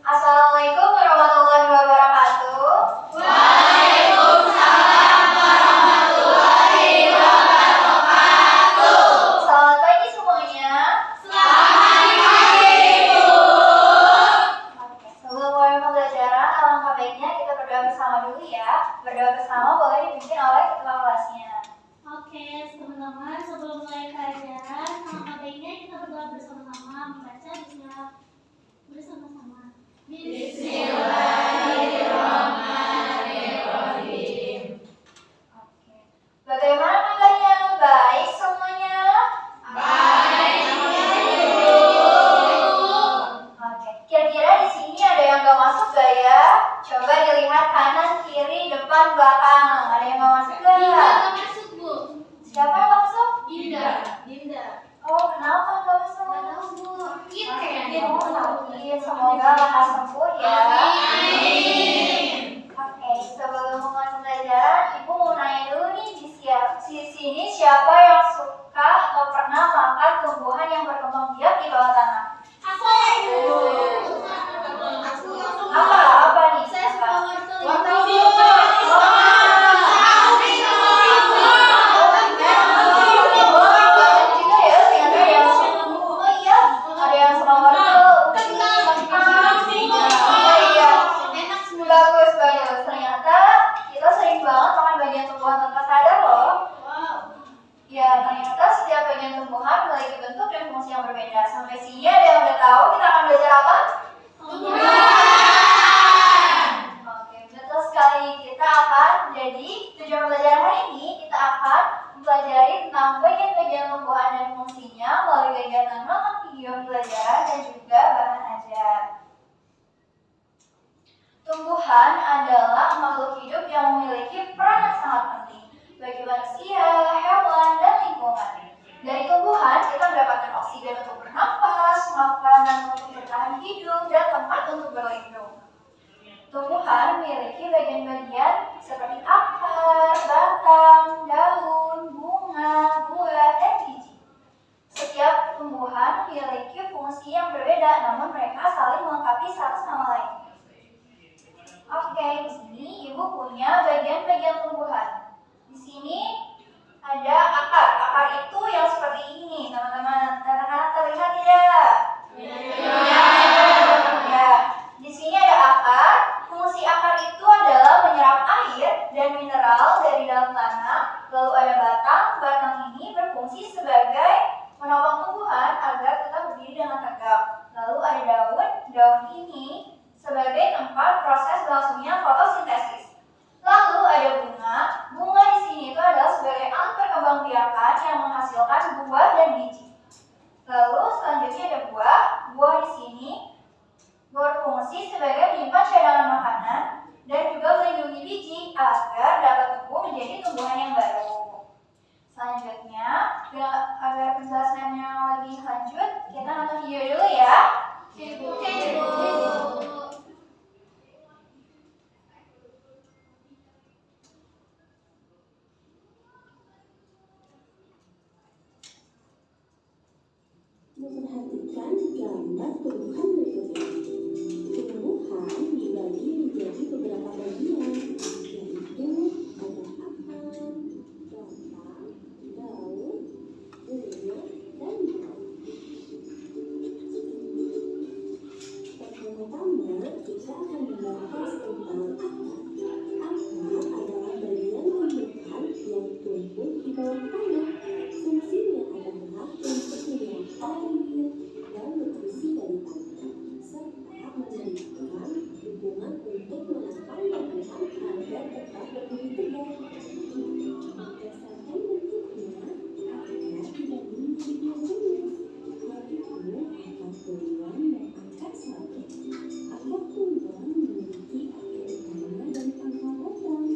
Assalamualaikum warahmatullahi wabarakatuh. Waalaikumsalam warahmatullahi wabarakatuh. Selamat pagi semuanya. Selamat pagi, Bu. Oke, sebelum mulai pembelajaran, alangkah baiknya kita berdoa bersama dulu ya. Berdoa bersama boleh dipimpin oleh ketua kelasnya. Oke, teman-teman, sebelum mulai pelajaran, alangkah baiknya kita berdoa bersama-sama, membaca bismillah bersama-sama. Bismillahirrahmanirrahim. Oke. Bagaimana kabarnya? Baik semuanya? Baik, Bu. Oke. Kira-kira di sini ada yang nggak masuk gak ya? Coba dilihat kanan, kiri, depan, belakang. Ada yang nggak masuk gak? Nggak masuk, Bu. Siapa yang nggak masuk? Dinda. Oh, kenapa nggak masuk? Nggak tahu, Bu. Sakit kayaknya. Oh, sakit. Semoga lekas sembuh ya. Amin. Oke, sebelum mulai pembelajaran, Ibu mau nanya dulu nih di sini siapa yang suka atau pernah makan tumbuhan yang berkembang biak di bawah tanah? Aku. Apa nih? Saya suka Apa? wortel. Wortel, Bu. Banyak juga ya ternyata yang oh iya ada yang suka wortel. Iya. Enak semua. Bagus. Ternyata kita sering banget makan bagian tumbuhan tanpa sadar loh. Wow. Ya, ternyata setiap bagian tumbuhan memiliki bentuk dan fungsi yang berbeda. Sampai sini ada yang udah tahu kita akan belajar apa? Oke, betul sekali. Jadi tujuan pembelajaran hari ini kita akan mempelajari tentang bagian-bagian tumbuhan dan fungsinya melalui kegiatan nonton video pembelajaran dan juga bahan ajar. Tumbuhan adalah makhluk hidup yang memiliki peran yang sangat penting bagi manusia, hewan, dan lingkungan. Dari tumbuhan kita mendapatkan oksigen untuk bernafas, makanan untuk bertahan hidup, dan tempat untuk berlindung. Tumbuhan memiliki bagian-bagian seperti akar, batang, daun, bunga, buah, dan biji. Setiap tumbuhan memiliki fungsi yang berbeda, namun mereka saling melengkapi satu sama lain. Oke, di sini Ibu punya bagian-bagian tumbuhan. Di sini ada akar. Akar itu yang seperti ini, teman-teman. Anak-anak terlihat tidak? Ya. Di sini ada akar. Fungsi akar itu adalah menyerap air dan mineral dari dalam tanah. Lalu ada batang. Batang ini berfungsi sebagai menopang tumbuhan agar tetap berdiri dengan tegak. Lalu ada daun. Daun ini sebagai tempat proses berlangsungnya fotosintesis. Lalu ada bunga. Bunga di sini itu adalah sebagai alat perkembangbiakan yang menghasilkan buah dan biji. Lalu selanjutnya ada buah. Buah di sini berfungsi sebagai menyimpan cadangan makanan dan juga melindungi biji agar dapat tumbuh menjadi tumbuhan yang baru. Selanjutnya, agar penjelasannya lebih lanjut, kita nonton video dulu ya. Oke, Bu. Memperhatikan gambar tumbuhan berikut ini. Tumbuhan dibagi menjadi beberapa bagian, yaitu ada akar, batang, daun, bunga, dan buah. Pertama-tama kita akan membahas tentang akar. Akar adalah bagian tumbuhan yang tumbuh di bawah tanah. Fungsinya adalah untuk menyerap air dan nutrisi dari tanah, serta memberikan dukungan untuk menanam tumbuhan agar tetap berdiri tegak. Berdasarkan bentuknya, akar dibagi menjadi dua jenis, yaitu akar tunggang dan akar sabit. Akar tunggang memiliki akar utama dan pangkal batang,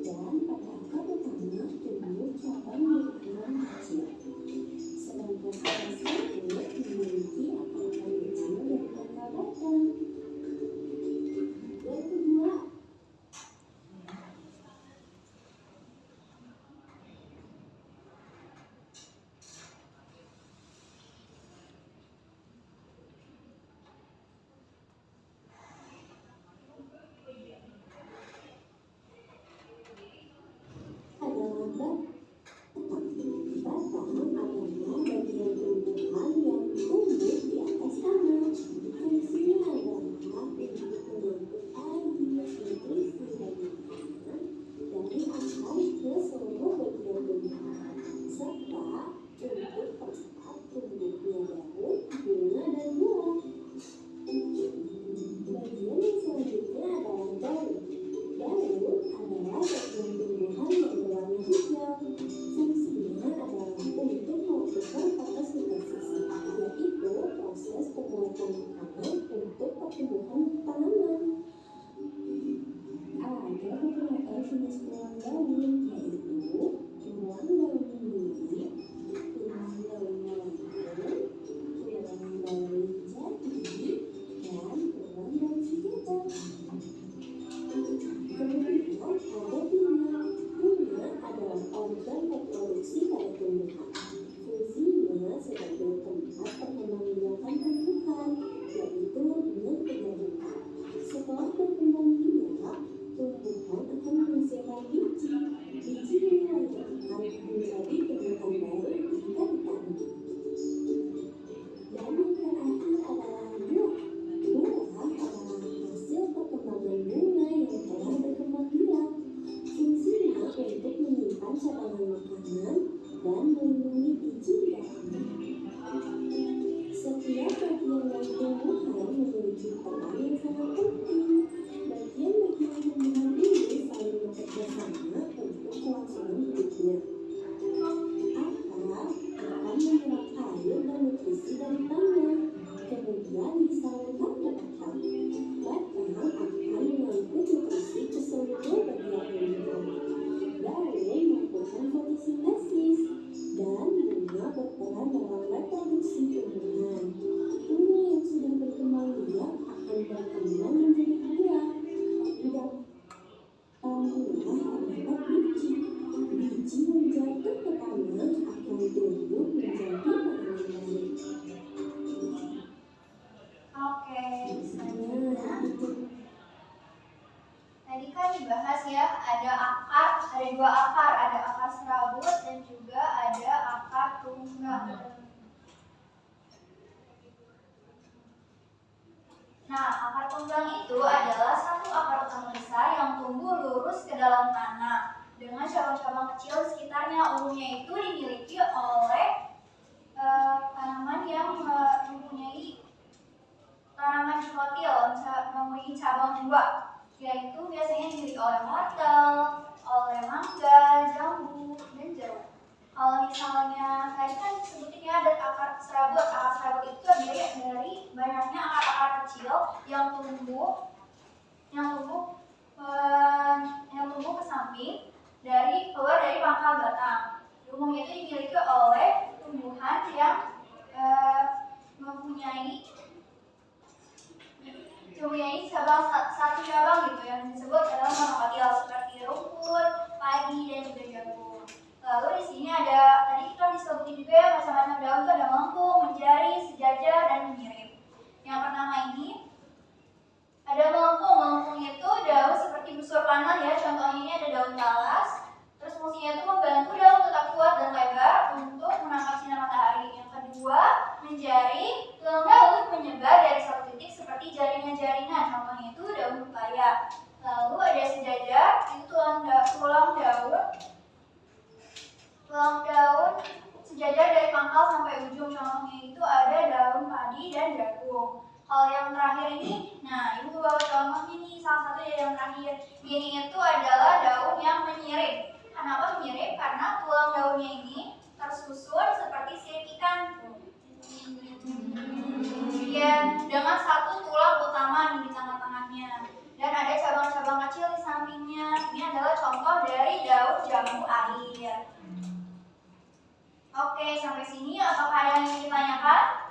dan pada akar utama tumbuh cabang yang dikenal Oke, selanjutnya. Tadi kan dibahas ya, ada dua akar, ada akar serabut dan juga ada akar tunggang. Nah, akar tunggang itu adalah satu akar utama besar yang tumbuh lurus ke dalam tanah dengan cabang-cabang kecil di sekitarnya. Umumnya itu dimiliki oleh tanaman yang mempunyai tanaman dikotil, mempunyai cabang dua, yaitu biasanya dimiliki oleh wortel, oleh mangga, jambu, dan jeruk. Kalau misalnya tadi kan sebutin ya ada akar serabut. Akar serabut itu terdiri dari banyaknya akar-akar kecil yang tumbuh ke samping keluar dari pangkal batang. Umumnya itu dimiliki oleh tumbuhan yang mempunyai satu cabang gitu yang disebut adalah monokotil seperti rumput, padi, dan juga jagung. Lalu di sini ada tadi kita disebutin juga ya macam-macam daun itu ada melengkung, menjari, sejajar, dan menyirim. Yang pertama ini ada melengkung. Melengkung itu daun seperti busur panah ya. Contohnya ini ada daun talas. Terus fungsinya itu membantu daun tetap kuat dan lebar untuk menangkap sinar matahari. Yang kedua, menjari. Tulang daun menyebar dari satu titik seperti jaringan-jaringan. Contohnya itu daun pepaya. Lalu ada sejajar, itu tulang daun sejajar dari pangkal sampai ujung. Contohnya itu ada daun padi dan jagung. Kalau yang terakhir ini, nah ibu bawa contohnya nih, salah satu yang terakhir. Ini itu adalah daun yang menyirip. Kenapa menyirip? Karena tulang daunnya ini tersusun seperti sirip ikan. Ya, dengan satu tulang utama di tengah-tengahnya. Dan ada cabang-cabang kecil di sampingnya. Ini adalah contoh dari daun jambu air. Oke, sampai sini apakah ada yang ingin ditanyakan?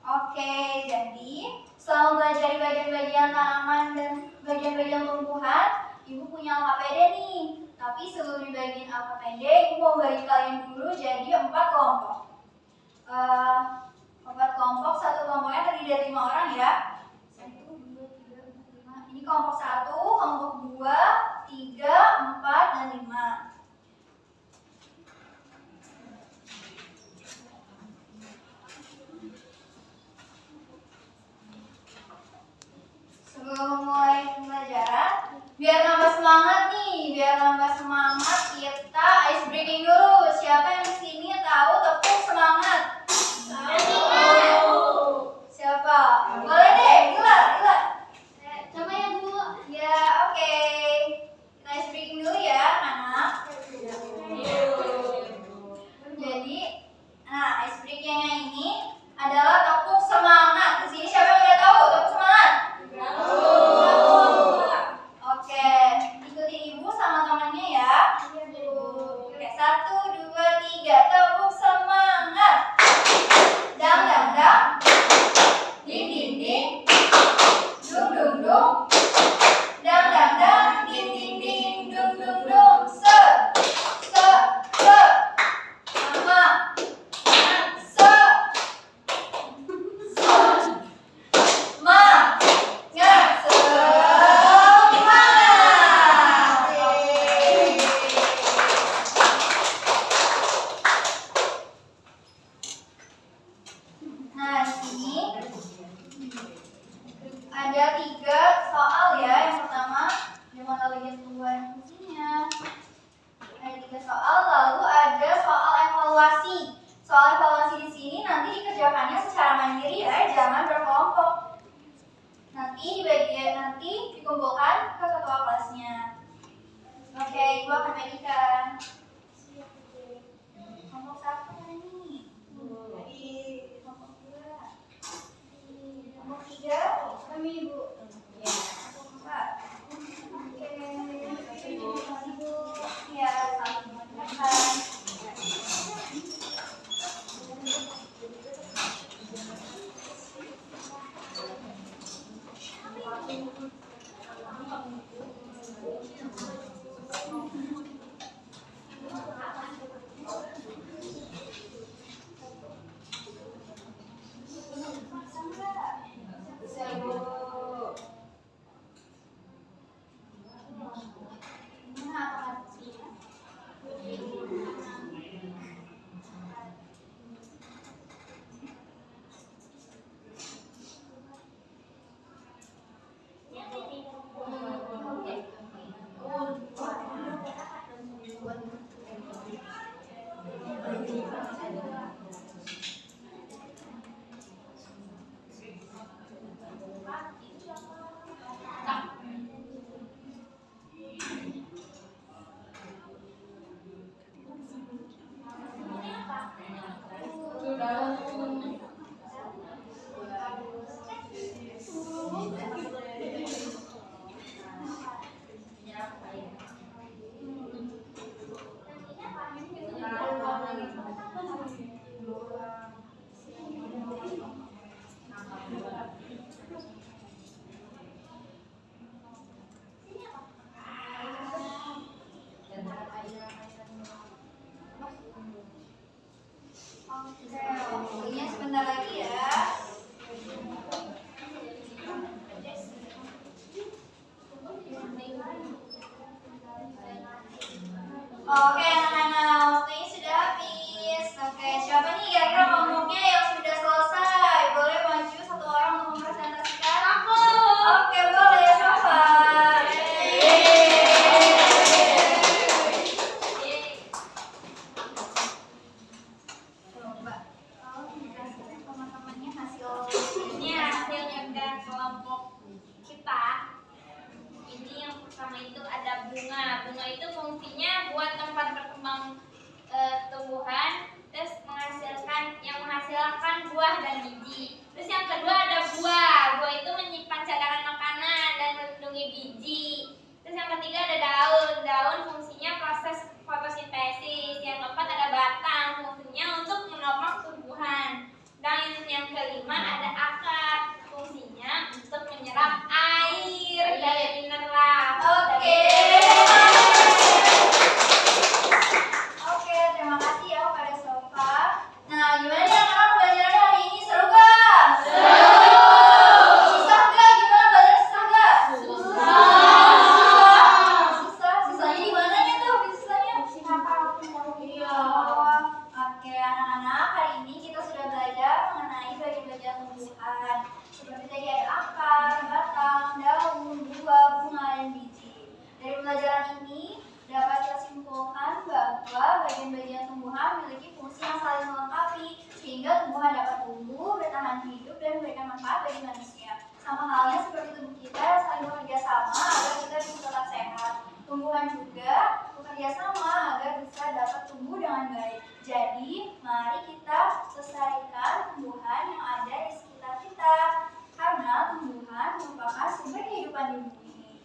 Oke, jadi setelah belajar bagian-bagian tanaman dan bagian-bagian tumbuhan, ibu punya AKPD nih. Tapi sebelum dibagiin AKPD, ibu mau bagi kalian dulu jadi 4 kelompok. 4 kelompok, satu kelompoknya terdiri dari 5 orang ya. 1, 2, 3, 4, 5. Ini kelompok 1, kelompok 2, 3, 4, dan 5. Sebelum mulai pembelajaran, biar nambah semangat nih, kita ice breaking dulu. Siapa yang di sini tahu tepuk semangat? Siapa? Boleh deh, gila. Coba ya Bu. Ya, oke. Kita ice breaking dulu ya, anak. Waktunya sebentar lagi ya. Oke anak-anak, waktunya sudah habis. Oke, siapa nih kira-kira kelompoknya yang sudah selesai? Boleh maju satu orang untuk mempresentasikan? Aku. Oke, boleh, Safa. Coba, kalau dikasih teman-temannya hasil Ini hasilnya dan kelompok kita. Ini yang pertama itu ada bunga. Bunga itu fungsinya buat tempat berkembang tumbuhan, terus menghasilkan buah dan biji. Terus yang kedua ada buah. Buah itu menyimpan cadangan makanan dan melindungi biji. Terus yang ketiga ada daun. Daun fungsinya proses fotosintesis. Yang keempat ada batang. Fungsinya untuk menopang tumbuhan. Dan yang kelima ada akar. Fungsinya untuk menyerap air dan mineral. Oke. Oke, terima kasih ya kepada Sofa. Nah, gimana nih anak-anak pembelajarannya hari ini? Seru gak? Susah gak? Gimana belajar susah gak? Susah? Susahnya di mananya tuh? Susahnya? Iya. Oke, anak-anak, hari ini kita sudah belajar mengenai bagian-bagian tumbuhan. Seperti tadi ada akar, batang, daun, buah, bunga, dan biji. Dari pembelajaran ini dapat kita simpulkan bahwa bagian-bagian tumbuhan memiliki fungsi yang saling melengkapi sehingga tumbuhan dapat tumbuh, bertahan hidup, dan memberikan manfaat bagi manusia. Sama halnya seperti tubuh kita saling bekerja sama agar kita bisa tetap sehat. Tumbuhan juga bekerja sama agar bisa dapat tumbuh dengan baik. Jadi, mari kita lestarikan tumbuhan yang ada di sekitar kita karena tumbuhan merupakan sumber kehidupan di bumi ini.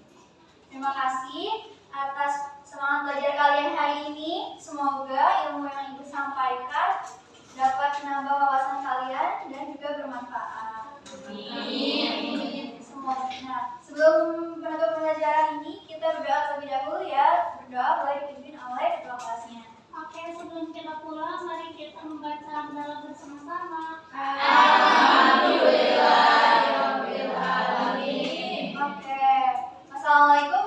Terima kasih atas semangat belajar kalian hari ini. Semoga ilmu yang Ibu sampaikan dapat menambah wawasan kalian dan juga bermanfaat. Amin. Semoga. Nah, sebelum menutup pembelajaran ini, kita berdoa terlebih dahulu ya. Berdoa boleh dipimpin oleh ketua kelasnya. Oke, sebelum kita pulang, mari kita membaca hamdalah bersama-sama. Alhamdulillahirabbil alamin. Oke. Assalamualaikum